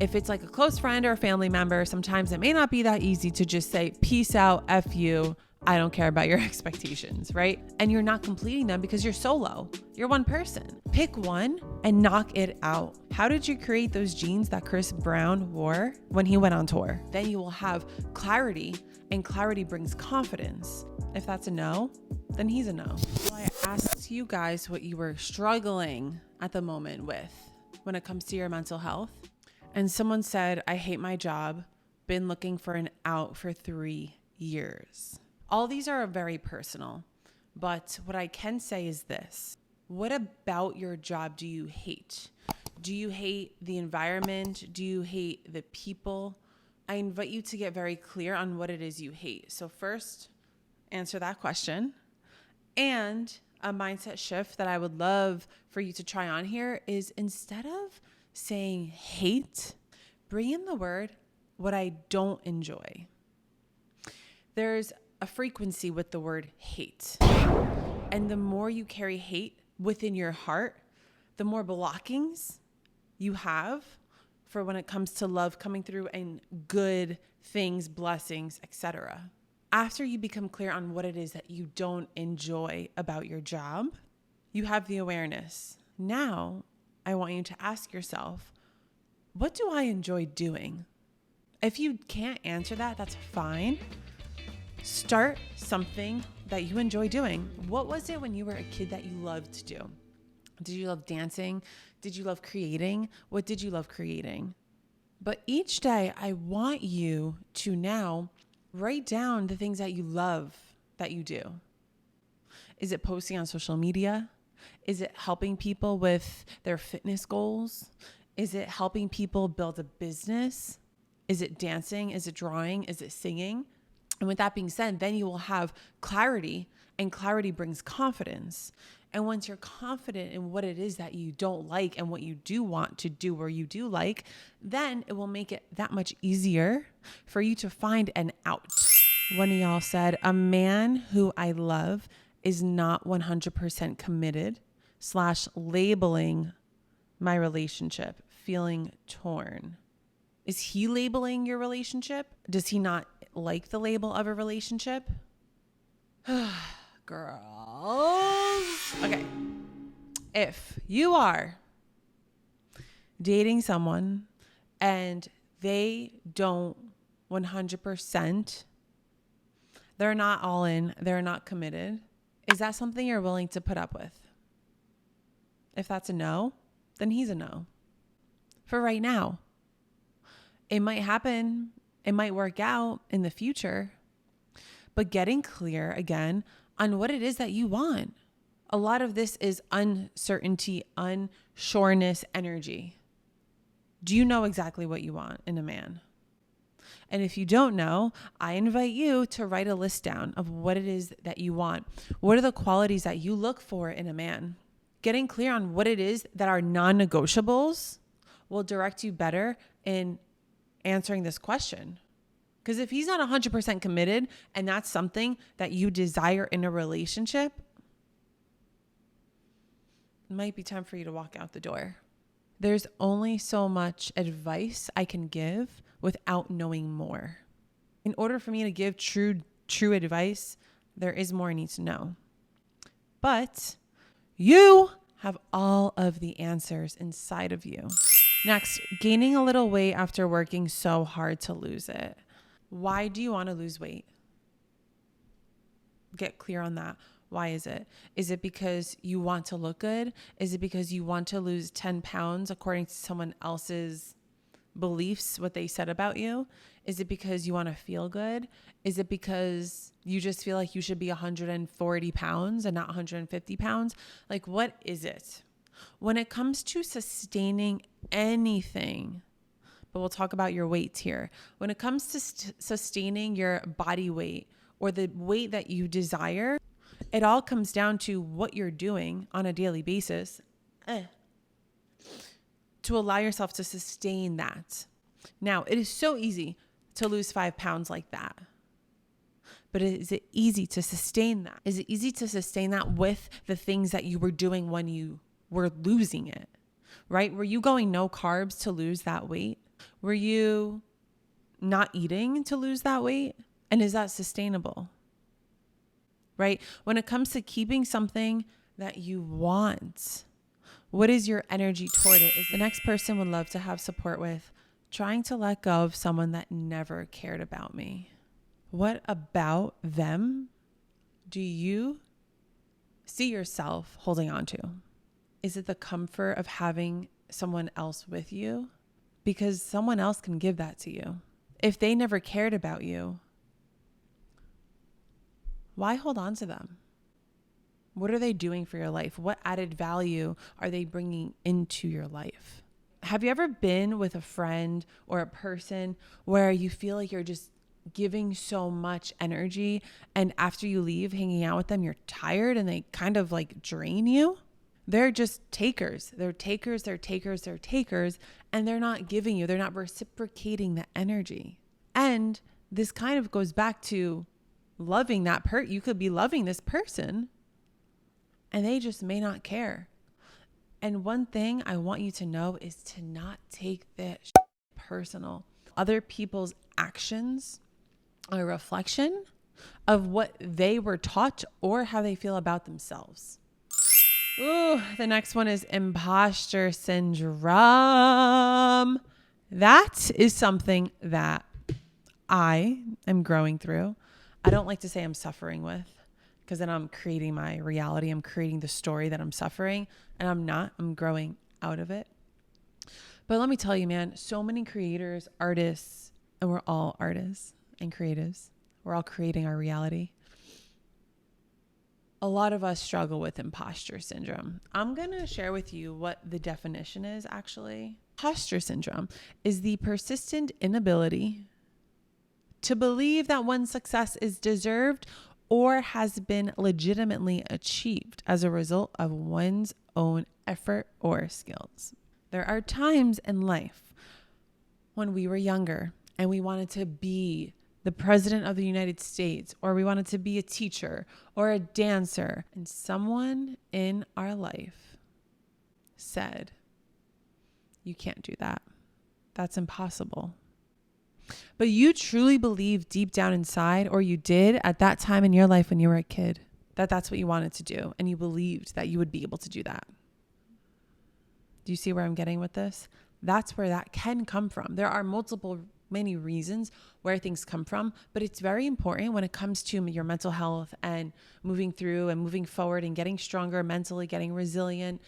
If it's like a close friend or a family member, sometimes it may not be that easy to just say, peace out, F you. I don't care about your expectations, right? And you're not completing them because you're solo. You're one person. Pick one and knock it out. How did you create those jeans that Chris Brown wore when he went on tour? Then you will have clarity, and clarity brings confidence. If that's a no, then he's a no. So I asked you guys what you were struggling at the moment with when it comes to your mental health. And someone said, I hate my job, been looking for an out for 3 years. All these are very personal, but what I can say is this. What about your job do you hate? Do you hate the environment? Do you hate the people? I invite you to get very clear on what it is you hate. So first, answer that question. And a mindset shift that I would love for you to try on here is, instead of saying hate, bring in the word what I don't enjoy. There's a frequency with the word hate. And the more you carry hate within your heart, the more blockings you have for when it comes to love coming through and good things, blessings, etc. After you become clear on what it is that you don't enjoy about your job, you have the awareness. Now, I want you to ask yourself, what do I enjoy doing? If you can't answer that, that's fine. Start something that you enjoy doing. What was it when you were a kid that you loved to do? Did you love dancing? Did you love creating? What did you love creating? But each day, I want you to now write down the things that you love that you do. Is it posting on social media? Is it helping people with their fitness goals? Is it helping people build a business? Is it dancing? Is it drawing? Is it singing? And with that being said, then you will have clarity, and clarity brings confidence. And once you're confident in what it is that you don't like and what you do want to do or you do like, then it will make it that much easier for you to find an out. One of y'all said, a man who I love is not 100% committed / labeling my relationship, feeling torn. Is he labeling your relationship? Does he not like the label of a relationship? Girls. Okay. If you are dating someone and they don't 100%, they're not all in, they're not committed, is that something you're willing to put up with? If that's a no, then he's a no. For right now. It might happen. It might work out in the future, but getting clear again on what it is that you want. A lot of this is uncertainty, unsureness energy. Do you know exactly what you want in a man? And if you don't know, I invite you to write a list down of what it is that you want. What are the qualities that you look for in a man? Getting clear on what it is that are non-negotiables will direct you better in answering this question. Because if he's not 100% committed and that's something that you desire in a relationship, it might be time for you to walk out the door. There's only so much advice I can give without knowing more. In order for me to give true advice, there is more I need to know. But you have all of the answers inside of you. Next, gaining a little weight after working so hard to lose it. Why do you want to lose weight? Get clear on that. Why is it? Is it because you want to look good? Is it because you want to lose 10 pounds according to someone else's beliefs, what they said about you? Is it because you want to feel good? Is it because you just feel like you should be 140 pounds and not 150 pounds? Like, what is it? When it comes to sustaining anything, but we'll talk about your weights here. When it comes to sustaining your body weight or the weight that you desire, it all comes down to what you're doing on a daily basis to allow yourself to sustain that. Now, it is so easy to lose 5 pounds like that. But is it easy to sustain that? Is it easy to sustain that with the things that you were doing when you were losing it, right? Were you going no carbs to lose that weight? Were you not eating to lose that weight? And is that sustainable? Right? When it comes to keeping something that you want, what is your energy toward it? Is the next person would love to have support with trying to let go of someone that never cared about me. What about them do you see yourself holding on to? Is it the comfort of having someone else with you? Because someone else can give that to you. If they never cared about you, why hold on to them? What are they doing for your life? What added value are they bringing into your life? Have you ever been with a friend or a person where you feel like you're just giving so much energy, and after you leave hanging out with them, you're tired and they kind of like drain you? They're just takers. They're takers, and they're not giving you, they're not reciprocating the energy. And this kind of goes back to loving that you could be loving this person and they just may not care. And one thing I want you to know is to not take this personal. Other people's actions are a reflection of what they were taught or how they feel about themselves. Ooh, the next one is imposter syndrome. That is something that I am growing through. I don't like to say I'm suffering with, because then I'm creating my reality. I'm creating the story that I'm suffering, and I'm not. I'm growing out of it. But let me tell you, man, so many creators, artists, and we're all artists and creatives. We're all creating our reality. A lot of us struggle with imposter syndrome. I'm going to share with you what the definition is actually. Imposter syndrome is the persistent inability to believe that one's success is deserved or has been legitimately achieved as a result of one's own effort or skills. There are times in life when we were younger and we wanted to be the president of the United States, or we wanted to be a teacher or a dancer, and someone in our life said, you can't do that. That's impossible. But you truly believe deep down inside, or you did at that time in your life when you were a kid, that that's what you wanted to do, and you believed that you would be able to do that. Do you see where I'm getting with this? That's where that can come from. There are many reasons where things come from, but it's very important when it comes to your mental health and moving through and moving forward and getting stronger mentally, getting resilient,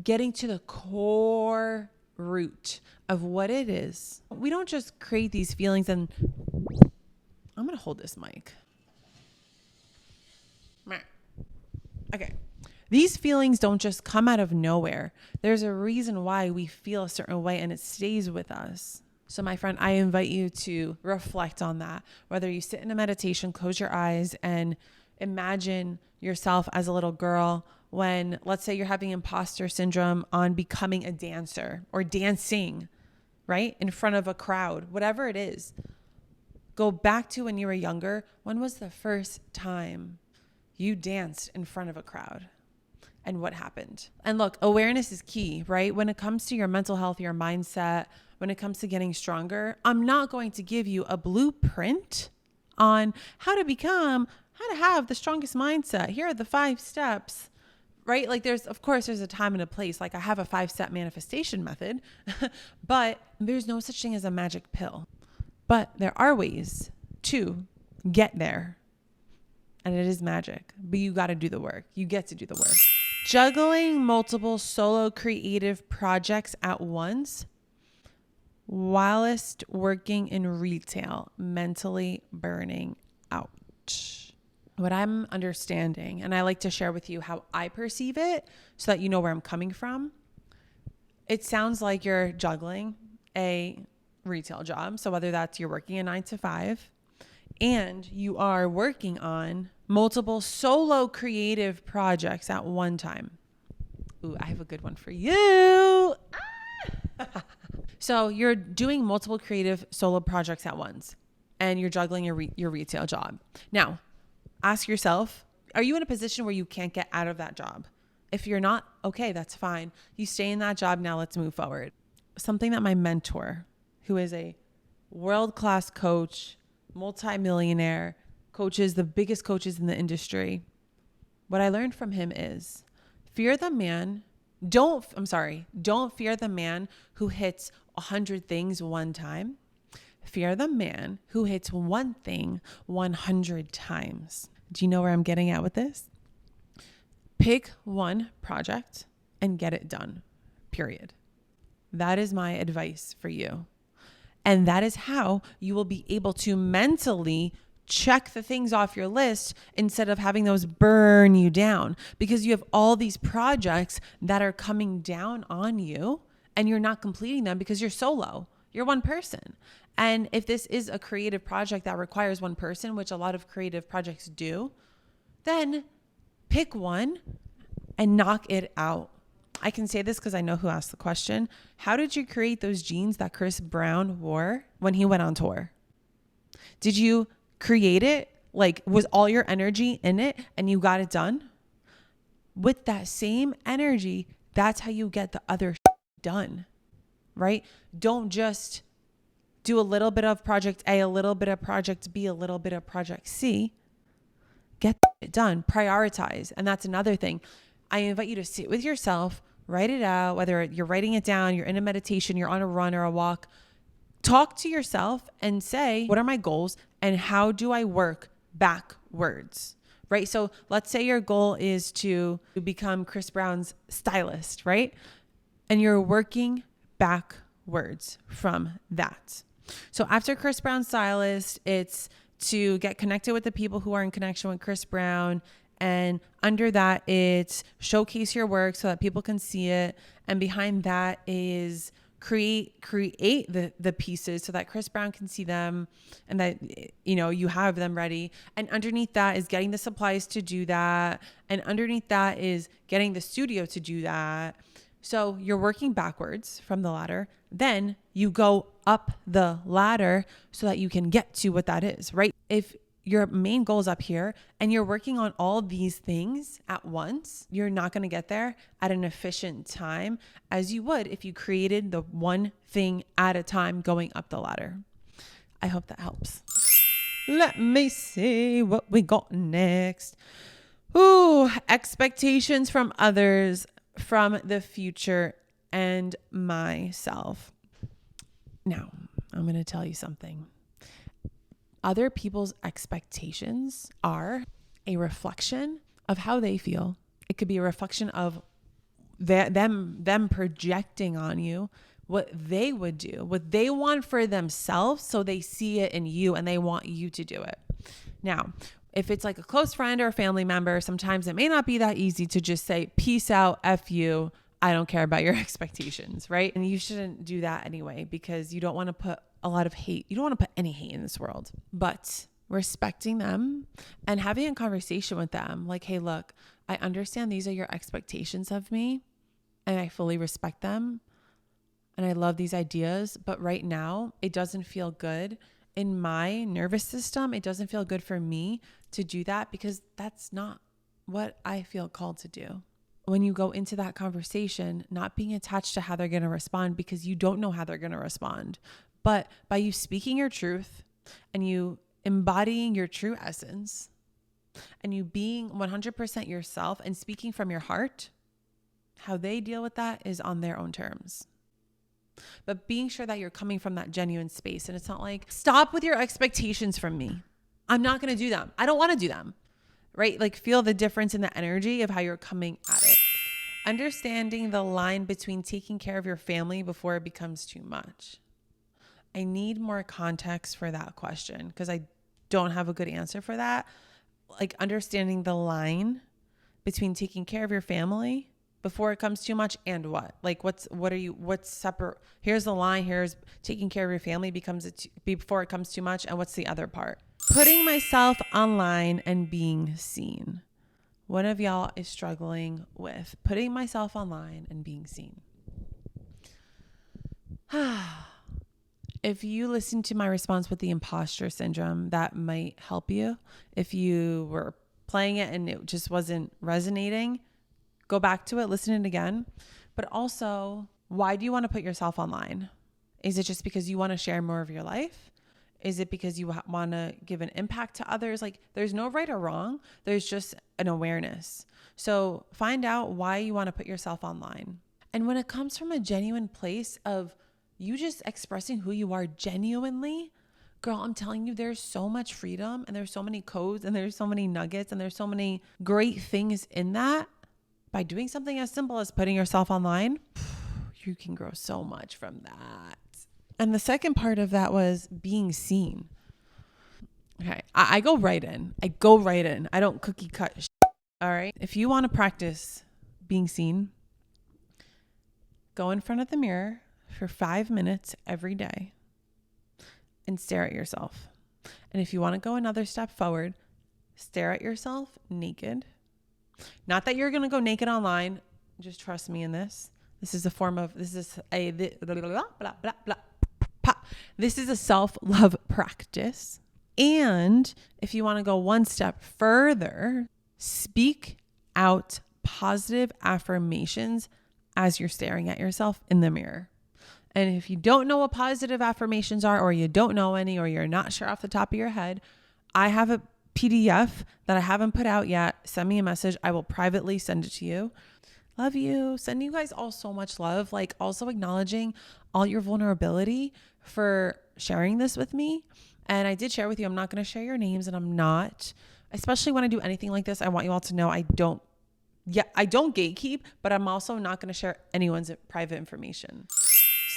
getting to the core root of what it is. We don't just create these feelings, and I'm going to hold this mic. Okay. These feelings don't just come out of nowhere. There's a reason why we feel a certain way, and it stays with us. So my friend, I invite you to reflect on that. Whether you sit in a meditation, close your eyes and imagine yourself as a little girl when, let's say, you're having imposter syndrome on becoming a dancer or dancing, right? In front of a crowd, whatever it is. Go back to when you were younger. When was the first time you danced in front of a crowd? And what happened? And look, awareness is key, right? When it comes to your mental health, your mindset, when it comes to getting stronger, I'm not going to give you a blueprint on how to have the strongest mindset. Here are the 5 steps, right? Like there's a time and a place. Like I have a 5-step manifestation method, but there's no such thing as a magic pill. But there are ways to get there. And it is magic, but you got to do the work. You get to do the work. Juggling multiple solo creative projects at once whilst working in retail, mentally burning out. What I'm understanding, and I like to share with you how I perceive it so that you know where I'm coming from. It sounds like you're juggling a retail job. So whether that's you're working a 9 to 5 and you are working on multiple solo creative projects at one time. Ooh, I have a good one for you. So you're doing multiple creative solo projects at once and you're juggling your retail job. Now, ask yourself, are you in a position where you can't get out of that job? If you're not, okay, that's fine. You stay in that job. Now let's move forward. something that my mentor, who is a world-class coach, multi-millionaire, coaches the biggest coaches in the industry, what I learned from him is don't fear the man who hits 100 things one time. Fear the man who hits one thing 100 times. Do you know where I'm getting at with this? Pick one project and get it done, period. That is my advice for you. And that is how you will be able to mentally check the things off your list instead of having those burn you down, because you have all these projects that are coming down on you and you're not completing them because you're solo. You're one person. And if this is a creative project that requires one person, which a lot of creative projects do, then pick one and knock it out. I can say this because I know who asked the question. How did you create those jeans that Chris Brown wore when he went on tour? Did you create it? Like, was all your energy in it and you got it done? With that same energy, that's how you get the other done, right? Don't just do a little bit of project A, a little bit of project B, a little bit of project C. Get it done. Prioritize. And that's another thing. I invite you to sit with yourself, write it out, whether you're writing it down, you're in a meditation, you're on a run or a walk. Talk to yourself and say, what are my goals and how do I work backwards, right? So let's say your goal is to become Chris Brown's stylist, right? And you're working backwards from that. So after Chris Brown's stylist, it's to get connected with the people who are in connection with Chris Brown. And under that, it's showcase your work so that people can see it. And behind that is create the pieces so that Chris Brown can see them and that, you know, you have them ready. And underneath that is getting the supplies to do that. And underneath that is getting the studio to do that. So you're working backwards from the ladder. Then you go up the ladder so that you can get to what that is, right? If your main goal is up here and you're working on all these things at once, you're not going to get there at an efficient time as you would if you created the one thing at a time going up the ladder. I hope that helps. Let me see what we got next. Ooh, expectations from others, from the future, and myself. Now, I'm going to tell you something. Other people's expectations are a reflection of how they feel. It could be a reflection of them projecting on you what they would do, what they want for themselves, so they see it in you and they want you to do it. Now, if it's like a close friend or a family member, sometimes it may not be that easy to just say, peace out, F you, I don't care about your expectations, right? And you shouldn't do that anyway, because you don't want to put a lot of hate. You don't want to put any hate in this world, but respecting them and having a conversation with them. Like, hey, look, I understand these are your expectations of me and I fully respect them. And I love these ideas, but right now it doesn't feel good in my nervous system. It doesn't feel good for me to do that because that's not what I feel called to do. When you go into that conversation, not being attached to how they're going to respond, because you don't know how they're going to respond. But by you speaking your truth and you embodying your true essence and you being 100% yourself and speaking from your heart, how they deal with that is on their own terms. But being sure that you're coming from that genuine space. And it's not like, stop with your expectations from me. I'm not going to do them. I don't want to do them. Right? Like, feel the difference in the energy of how you're coming at it. Understanding the line between taking care of your family before it becomes too much. I need more context for that question because I don't have a good answer for that. Like, understanding the line between taking care of your family before it comes too much and what? Like, what's separate? Here's the line. Here's taking care of your family before it comes too much. And what's the other part? Putting myself online and being seen. One of y'all is struggling with putting myself online and being seen. If you listen to my response with the imposter syndrome, that might help you. If you were playing it and it just wasn't resonating, go back to it, listen to it again. But also Why do you want to put yourself online? Is it just because you want to share more of your life? Is it because you want to give an impact to others? Like, there's no right or wrong. There's just an awareness. So find out why you want to put yourself online. And when it comes from a genuine place of you just expressing who you are genuinely, girl, I'm telling you, there's so much freedom and there's so many codes and there's so many nuggets and there's so many great things in that. By doing something as simple as putting yourself online, you can grow so much from that. And the second part of that was being seen. Okay, I go right in. I don't cookie cut shit. All right. If you want to practice being seen, go in front of the mirror for 5 minutes every day and stare at yourself. And if you want to go another step forward, stare at yourself naked. Not that you're going to go naked online. Just trust me in this. This is a self-love practice. And if you want to go one step further, speak out positive affirmations as you're staring at yourself in the mirror. And if you don't know what positive affirmations are, or you don't know any, or you're not sure off the top of your head, I have a PDF that I haven't put out yet. Send me a message. I will privately send it to you. Love you. Sending you guys all so much love. Like, also acknowledging all your vulnerability for sharing this with me. And I did share with you, I'm not going to share your names, and I'm not, especially when I do anything like this, I want you all to know I don't gatekeep, but I'm also not going to share anyone's private information.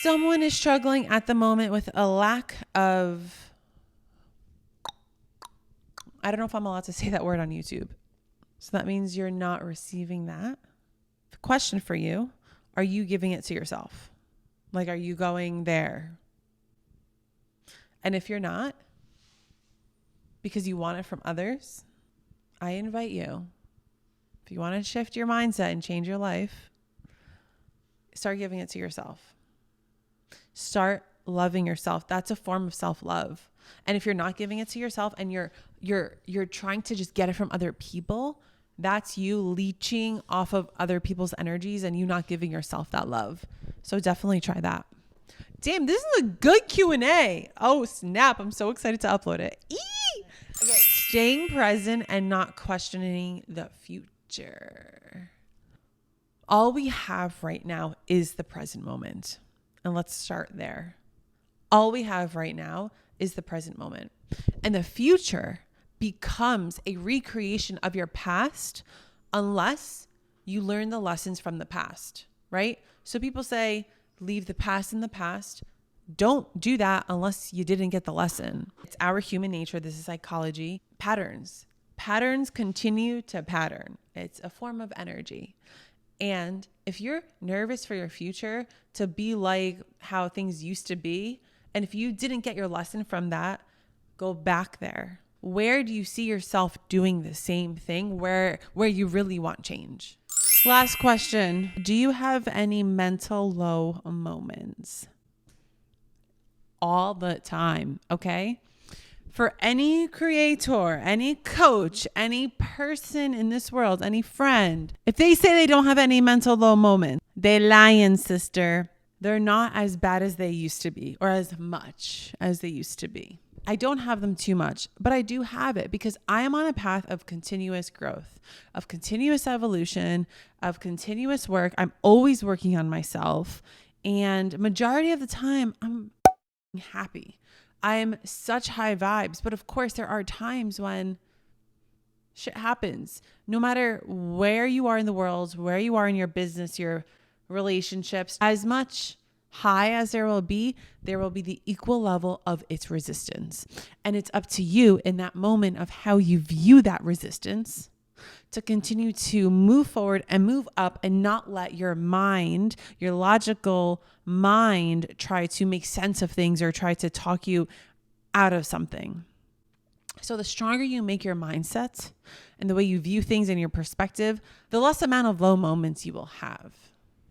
Someone is struggling at the moment with a lack of, I don't know if I'm allowed to say that word on YouTube. So that means you're not receiving that. The question for you, are you giving it to yourself? Like, are you going there? And if you're not, because you want it from others, I invite you, if you want to shift your mindset and change your life, start giving it to yourself. Start loving yourself. That's a form of self-love. And if you're not giving it to yourself and you're trying to just get it from other people, that's you leeching off of other people's energies and you not giving yourself that love. So definitely try that. Damn, this is a good Q&A. Oh, snap. I'm so excited to upload it. Okay. Staying present and not questioning the future. All we have right now is the present moment. And let's start there. All we have right now is the present moment. And the future becomes a recreation of your past unless you learn the lessons from the past, right? So people say, leave the past in the past. Don't do that unless you didn't get the lesson. It's our human nature. This is psychology. Patterns continue to pattern. It's a form of energy. And if you're nervous for your future to be like how things used to be, and if you didn't get your lesson from that, go back there. Where do you see yourself doing the same thing where you really want change? Last question. Do you have any mental low moments? All the time, okay? For any creator, any coach, any person in this world, any friend, if they say they don't have any mental low moments, they lying, sister. They're not as bad as they used to be, or as much as they used to be. I don't have them too much, but I do have it because I am on a path of continuous growth, of continuous evolution, of continuous work. I'm always working on myself. And majority of the time, I'm happy. I'm such high vibes. But of course, there are times when shit happens. No matter where you are in the world, where you are in your business, your relationships, as much high as there will be the equal level of its resistance. And it's up to you in that moment of how you view that resistance to continue to move forward and move up and not let your mind, your logical mind, try to make sense of things or try to talk you out of something. So the stronger you make your mindset and the way you view things and your perspective, the less amount of low moments you will have.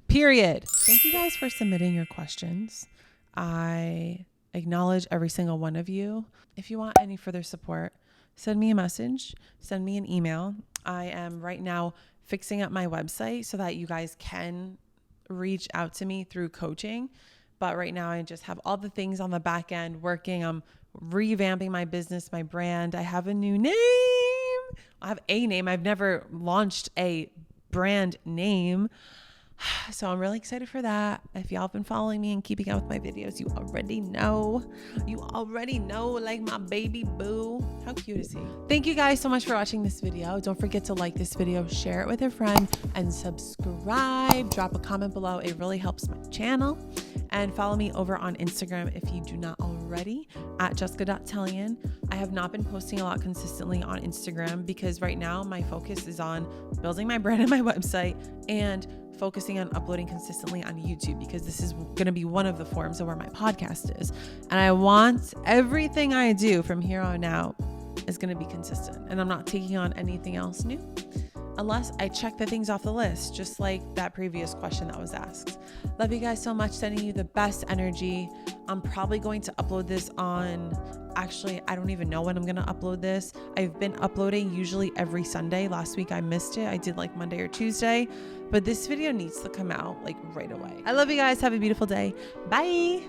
Period. Thank you guys for submitting your questions. I acknowledge every single one of you. If you want any further support, send me a message, send me an email. I am right now fixing up my website so that you guys can reach out to me through coaching. But right now I just have all the things on the back end working. I'm revamping my business, my brand. I have a new name. I have a name. I've never launched a brand name. So I'm really excited for that. If y'all have been following me and keeping up with my videos, you already know, like my baby boo. How cute is he? Thank you guys so much for watching this video. Don't forget to like this video, share it with a friend, and subscribe. Drop a comment below. It really helps my channel. And follow me over on Instagram if you do not already, at jessica.tellian. I have not been posting a lot consistently on Instagram because right now my focus is on building my brand and my website and focusing on uploading consistently on YouTube, because this is going to be one of the forms of where my podcast is. And I want everything I do from here on out is going to be consistent. And I'm not taking on anything else new unless I check the things off the list, just like that previous question that was asked. Love you guys so much. Sending you the best energy. I'm probably going to upload this on, actually, I don't even know when I'm going to upload this. I've been uploading usually every Sunday. Last week I missed it. I did like Monday or Tuesday, but this video needs to come out like right away. I love you guys. Have a beautiful day. Bye.